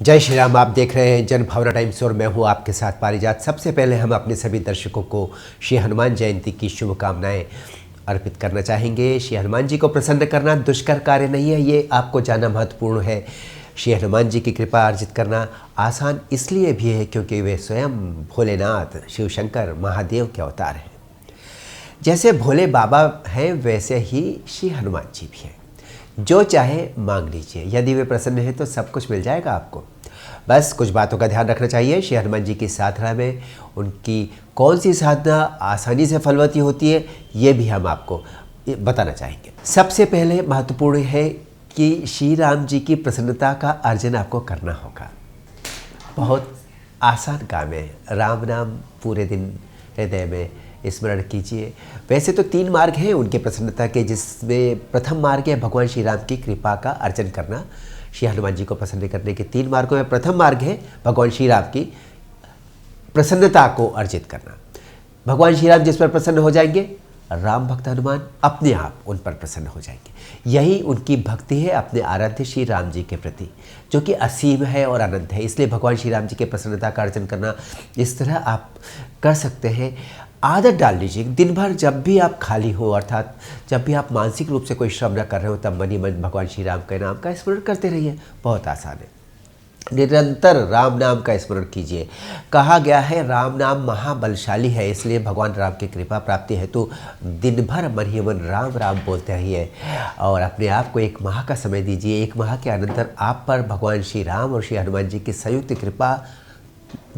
जय श्री राम। आप देख रहे हैं जन भावना टाइम्स और मैं हूं आपके साथ पारिजात। सबसे पहले हम अपने सभी दर्शकों को श्री हनुमान जयंती की शुभकामनाएं अर्पित करना चाहेंगे। श्री हनुमान जी को प्रसन्न करना दुष्कर कार्य नहीं है, ये आपको जानना महत्वपूर्ण है। श्री हनुमान जी की कृपा अर्जित करना आसान इसलिए भी है क्योंकि वे स्वयं भोलेनाथ शिव शंकर महादेव के अवतार हैं। जैसे भोले बाबा हैं वैसे ही श्री हनुमान जी भी हैं। जो चाहे मांग लीजिए, यदि वे प्रसन्न हैं तो सब कुछ मिल जाएगा आपको। बस कुछ बातों का ध्यान रखना चाहिए। श्री हनुमान जी की साधना में उनकी कौन सी साधना आसानी से फलवती होती है, ये भी हम आपको बताना चाहेंगे। सबसे पहले महत्वपूर्ण है कि श्री राम जी की प्रसन्नता का अर्जन आपको करना होगा। बहुत आसान काम है। राम नाम पूरे दिन हृदय में स्मरण कीजिए। वैसे तो 3 मार्ग हैं उनके प्रसन्नता के, जिसमें प्रथम मार्ग है भगवान श्री राम की कृपा का अर्जन करना। श्री हनुमान जी को प्रसन्न करने के 3 मार्गों में प्रथम मार्ग है भगवान श्री राम की प्रसन्नता को अर्जित करना। भगवान श्री राम जिस पर प्रसन्न हो जाएंगे, राम भक्त हनुमान अपने आप उन पर प्रसन्न हो जाएंगे। यही उनकी भक्ति है अपने आराध्य श्री राम जी के प्रति, जो कि असीम है और अनंत है। इसलिए भगवान श्री राम जी के प्रसन्नता का अर्जन करना इस तरह आप कर सकते हैं। आदत डाल लीजिए, दिन भर जब भी आप खाली हो, अर्थात जब भी आप मानसिक रूप से कोई श्रम न कर रहे हो, तब मन ही मन भगवान श्री राम के नाम का स्मरण करते रहिए। बहुत आसान है। निरंतर राम नाम का स्मरण कीजिए। कहा गया है राम नाम महाबलशाली है, इसलिए भगवान राम की कृपा प्राप्ति हेतु दिन भर मन ही मन राम राम बोलते रहिए और अपने आप को 1 माह का समय दीजिए। 1 माह के अनंतर आप पर भगवान श्री राम और श्री हनुमान जी की संयुक्त कृपा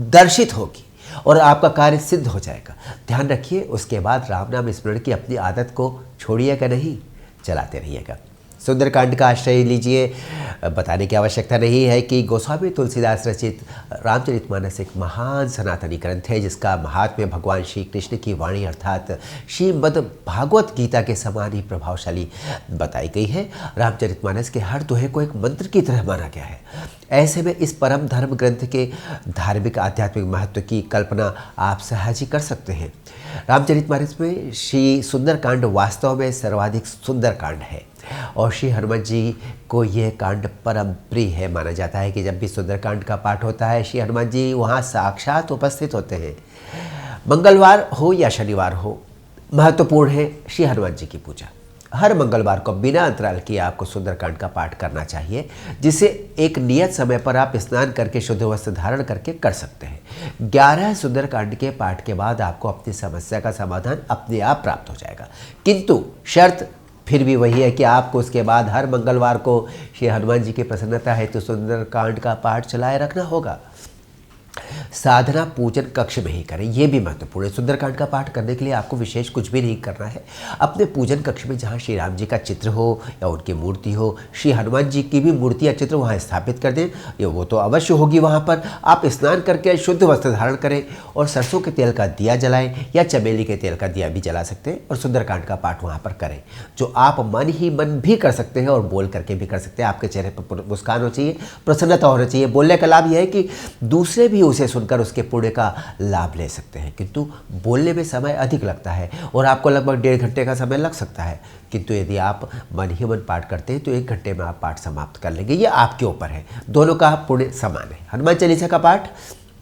दर्शित होगी और आपका कार्य सिद्ध हो जाएगा। ध्यान रखिए, उसके बाद राम नाम स्मरण की अपनी आदत को छोड़िएगा नहीं, चलाते रहिएगा। सुंदरकांड का आश्रय लीजिए। बताने की आवश्यकता नहीं है कि गोस्वामी तुलसीदास रचित रामचरितमानस एक महान सनातनी ग्रंथ है, जिसका महात्म्य भगवान श्री कृष्ण की वाणी अर्थात श्रीमद् भागवत गीता के समान ही प्रभावशाली बताई गई है। रामचरितमानस के हर दोहे को एक मंत्र की तरह माना गया है। ऐसे में इस परम धर्म ग्रंथ के धार्मिक आध्यात्मिक महत्व की कल्पना आप सहज ही कर सकते हैं। रामचरितमानस में श्री सुंदरकांड वास्तव में सर्वाधिक सुंदर कांड है और श्री हनुमान जी को यह कांड परम प्रिय है। माना जाता है कि जब भी सुंदरकांड का पाठ होता है, श्री हनुमान जी वहाँ साक्षात उपस्थित होते हैं। मंगलवार हो या शनिवार हो, महत्वपूर्ण है श्री हनुमान जी की पूजा। हर मंगलवार को बिना अंतराल किए आपको सुंदरकांड का पाठ करना चाहिए, जिसे एक नियत समय पर आप स्नान करके शुद्ध वस्त्र धारण करके कर सकते हैं। 11 सुंदरकांड के पाठ के बाद आपको अपनी समस्या का समाधान अपने आप प्राप्त हो जाएगा, किंतु शर्त फिर भी वही है कि आपको उसके बाद हर मंगलवार को श्री हनुमान जी की प्रसन्नता है तो सुंदरकांड का पाठ चलाए रखना होगा। साधना पूजन कक्ष में ही करें, यह भी महत्वपूर्ण है। सुंदरकांड का पाठ करने के लिए आपको विशेष कुछ भी नहीं करना है। अपने पूजन कक्ष में जहाँ श्री राम जी का चित्र हो या उनकी मूर्ति हो, श्री हनुमान जी की भी मूर्ति या चित्र वहाँ स्थापित कर दें। ये वो तो अवश्य होगी। वहाँ पर आप स्नान करके शुद्ध वस्त्र धारण करें और सरसों के तेल का दिया जलाएं या चमेली के तेल का दिया भी जला सकते हैं और सुंदरकांड का पाठ वहाँ पर करें, जो आप मन ही मन भी कर सकते हैं और बोल करके भी कर सकते हैं। आपके चेहरे पर मुस्कान होनी चाहिए, प्रसन्नता होनी चाहिए। बोलने का लाभ यह है कि दूसरे भी उसे सुनकर उसके पुण्य का लाभ ले सकते हैं, किंतु बोलने में समय अधिक लगता है और आपको लगभग 1.5 घंटे का समय लग सकता है। किंतु यदि आप मन ही मन पाठ करते हैं तो 1 घंटे में आप पाठ समाप्त कर लेंगे। ये आपके ऊपर है, दोनों का पुण्य समान है। हनुमान चालीसा का पाठ,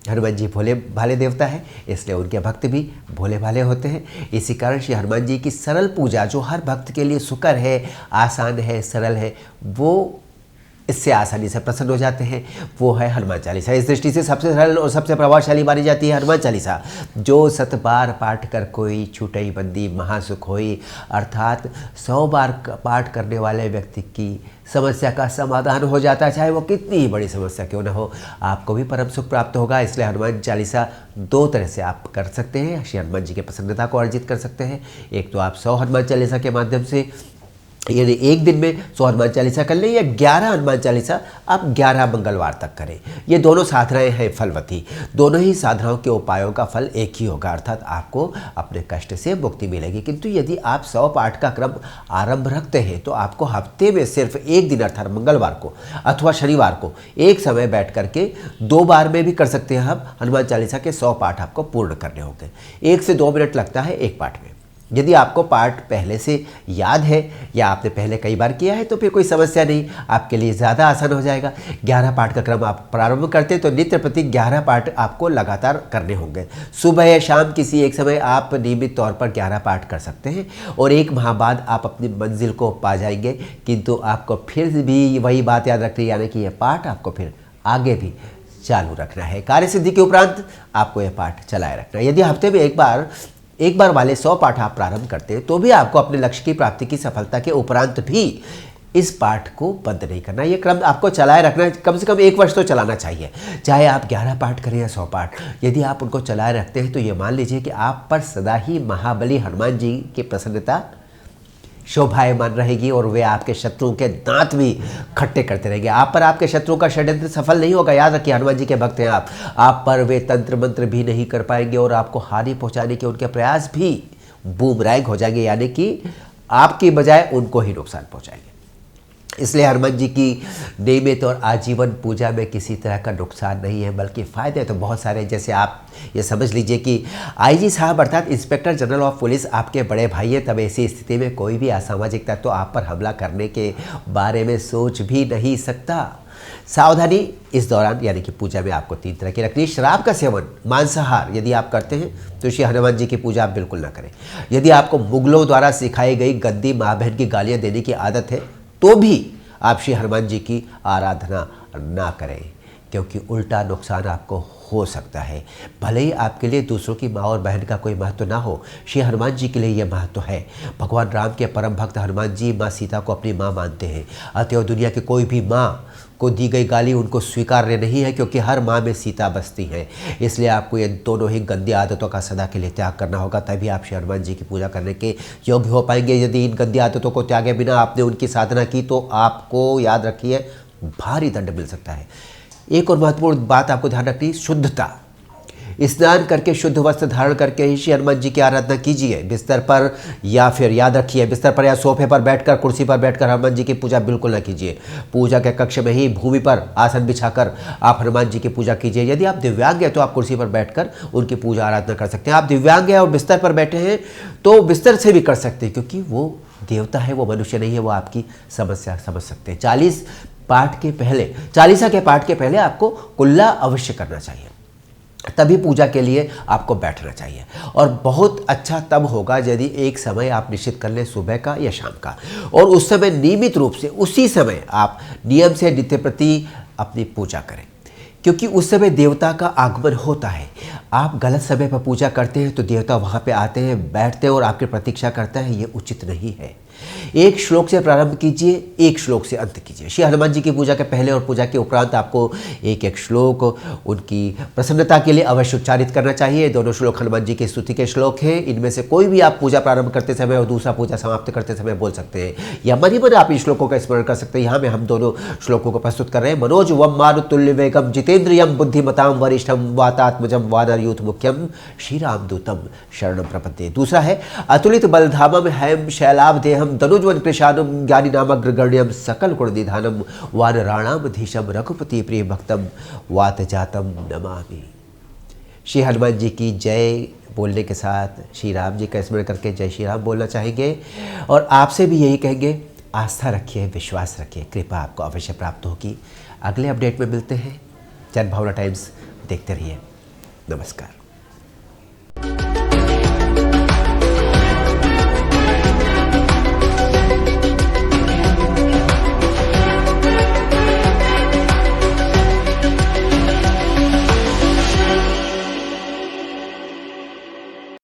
हनुमान जी भोले भाले देवता है, इसलिए उनके भक्त भी भोले भाले होते हैं। इसी कारण श्री हनुमान जी की सरल पूजा, जो हर भक्त के लिए सुकर है, आसान है, सरल है, वो इससे आसानी से प्रसन्न हो जाते हैं, वो है हनुमान चालीसा। इस दृष्टि से सबसे सरल और सबसे प्रभावशाली मानी जाती है हनुमान चालीसा। जो 100 बार पाठ कर कोई छूटई बंदी महासुख होई, अर्थात 100 बार पाठ करने वाले व्यक्ति की समस्या का समाधान हो जाता है, चाहे वो कितनी ही बड़ी समस्या क्यों ना हो। आपको भी परम सुख प्राप्त होगा। इसलिए हनुमान चालीसा 2 तरह से आप कर सकते हैं, श्री हनुमान जी की प्रसन्नता को अर्जित कर सकते हैं। एक तो आप 100 हनुमान चालीसा के माध्यम से, यदि एक दिन में 100 हनुमान चालीसा कर लें, या 11 हनुमान चालीसा आप 11 मंगलवार तक करें। ये दोनों साधनाएं हैं फलवती। दोनों ही साधनाओं के उपायों का फल एक ही होगा, अर्थात आपको अपने कष्ट से मुक्ति मिलेगी। किंतु यदि आप 100 पाठ का क्रम आरंभ रखते हैं तो आपको हफ्ते में सिर्फ एक दिन अर्थात मंगलवार को अथवा शनिवार को एक समय बैठ करके 2 बार में भी कर सकते हैं। हम हनुमान चालीसा के 100 पाठ आपको पूर्ण करने होंगे। 1 से 2 मिनट लगता है एक पाठ में। यदि आपको पाठ पहले से याद है या आपने पहले कई बार किया है तो फिर कोई समस्या नहीं, आपके लिए ज़्यादा आसान हो जाएगा। 11 पाठ का क्रम आप प्रारंभ करते हैं तो नित्य प्रति 11 पाठ आपको लगातार करने होंगे। सुबह या शाम किसी एक समय आप नियमित तौर पर 11 पाठ कर सकते हैं और 1 माह बाद आप अपनी मंजिल को पा जाएंगे। किंतु आपको फिर भी वही बात याद रखनी, यानी कि यह पाठ आपको फिर आगे भी चालू रखना है। कार्य सिद्धि के उपरांत आपको यह पाठ चलाए रखना है। यदि हफ्ते में एक बार वाले 100 पाठ आप प्रारंभ करते हैं तो भी आपको अपने लक्ष्य की प्राप्ति की सफलता के उपरांत भी इस पाठ को बंद नहीं करना। ये क्रम आपको चलाए रखना है, कम से कम 1 वर्ष तो चलाना चाहिए। चाहे आप 11 पाठ करें या 100 पाठ, यदि आप उनको चलाए रखते हैं तो ये मान लीजिए कि आप पर सदा ही महाबली हनुमान जी की प्रसन्नता शोभायमान रहेगी और वे आपके शत्रुओं के दांत भी खट्टे करते रहेंगे। आप पर आपके शत्रुओं का षड्यंत्र सफल नहीं होगा। याद रखिए, हनुमान जी के भक्त हैं आप पर वे तंत्र मंत्र भी नहीं कर पाएंगे और आपको हानि पहुंचाने के उनके प्रयास भी बूमरैंग हो जाएंगे, यानी कि आपकी बजाय उनको ही नुकसान पहुंचाएंगे। इसलिए हनुमान जी की नियमित और आजीवन पूजा में किसी तरह का नुकसान नहीं है, बल्कि फ़ायदे तो बहुत सारे हैं। जैसे आप ये समझ लीजिए कि आईजी साहब अर्थात इंस्पेक्टर जनरल ऑफ पुलिस आपके बड़े भाई हैं, तब ऐसी स्थिति में कोई भी असामाजिक तत्व तो आप पर हमला करने के बारे में सोच भी नहीं सकता। सावधानी इस दौरान यानी कि पूजा में आपको 3 तरह की रखनी है। शराब का सेवन, मांसाहार यदि आप करते हैं तो श्री हनुमान जी की पूजा आप बिल्कुल ना करें। यदि आपको मुगलों द्वारा सिखाई गई गंदी माँ बहन की गालियाँ देने की आदत है तो भी आप श्री हनुमान जी की आराधना ना करें, क्योंकि उल्टा नुकसान आपको हो सकता है। भले ही आपके लिए दूसरों की माँ और बहन का कोई महत्व ना हो, श्री हनुमान जी के लिए यह महत्व है। भगवान राम के परम भक्त हनुमान जी माँ सीता को अपनी माँ मानते हैं। अतएव दुनिया की कोई भी माँ को दी गई गाली उनको स्वीकार्य नहीं है, क्योंकि हर माँ में सीता बसती है। इसलिए आपको ये दोनों ही गंदी आदतों का सदा के लिए त्याग करना होगा, तभी आप श्री हनुमान जी की पूजा करने के योग्य हो पाएंगे। यदि इन गंदी आदतों को त्यागे बिना आपने उनकी साधना की तो आपको याद रखिए भारी दंड मिल सकता है। एक और महत्वपूर्ण बात आपको ध्यान रखनी, शुद्धता। स्नान करके शुद्ध वस्त्र धारण करके ही श्री हनुमान जी की आराधना कीजिए। बिस्तर पर या फिर याद रखिए बिस्तर पर या सोफे पर बैठकर, कुर्सी पर बैठकर हनुमान जी की पूजा बिल्कुल ना कीजिए। पूजा के कक्ष में ही भूमि पर आसन बिछाकर आप हनुमान जी की पूजा कीजिए। यदि आप दिव्यांग हैं तो आप कुर्सी पर बैठकर उनकी पूजा आराधना कर सकते हैं। आप दिव्यांग हैं और बिस्तर पर बैठे हैं तो बिस्तर से भी कर सकते हैं, क्योंकि वो देवता है, वो मनुष्य नहीं है, वो आपकी समस्या समझ सकते हैं। 40सा के पाठ के पहले आपको कुल्ला अवश्य करना चाहिए, तभी पूजा के लिए आपको बैठना चाहिए। और बहुत अच्छा तब होगा यदि एक समय आप निश्चित कर लें, सुबह का या शाम का, और उस समय नियमित रूप से उसी समय आप नियम से नित्य प्रति अपनी पूजा करें, क्योंकि उस समय देवता का आगमन होता है। आप गलत समय पर पूजा करते हैं तो देवता वहाँ पे आते हैं, बैठते हैं और आपकी प्रतीक्षा करता है, ये उचित नहीं है। एक श्लोक से प्रारंभ कीजिए, एक श्लोक से अंत कीजिए। श्री हनुमान जी की पूजा के पहले और पूजा के उपरांत आपको एक एक श्लोक उनकी प्रसन्नता के लिए अवश्य उच्चारित करना चाहिए। दोनों श्लोक हनुमान जी की स्तुति के श्लोक हैं। इनमें से कोई भी आप पूजा प्रारंभ करते समय और दूसरा पूजा समाप्त करते समय बोल सकते हैं, या मन ही मन आप इन श्लोकों का स्मरण कर सकते हैं। यहाँ में हम दोनों श्लोकों को प्रस्तुत कर रहे हैं। मनोज वम मारुतुल्य वेगम जितेंद्रियम बुद्धिमताम वरिष्ठम वातात्मजम वानरयूथ मुख्यम श्री रामदूतम शरणम प्रपद्ये। दूसरा है अतुलित बलधामम हैम शैलावदेहम धनुज्वन कृशानम ज्ञानी नामग्रगण्यम सकल गुण निधानम वानराणाम धीशम रघुपति प्रिय भक्तम वात जातम नमामि। श्री हनुमान जी की जय बोलने के साथ श्री राम जी का स्मरण करके जय श्री राम बोलना चाहेंगे और आपसे भी यही कहेंगे, आस्था रखिए, विश्वास रखिए, कृपा आपको अवश्य प्राप्त होगी। अगले अपडेट में मिलते हैं। जनभावना टाइम्स देखते रहिए। नमस्कार।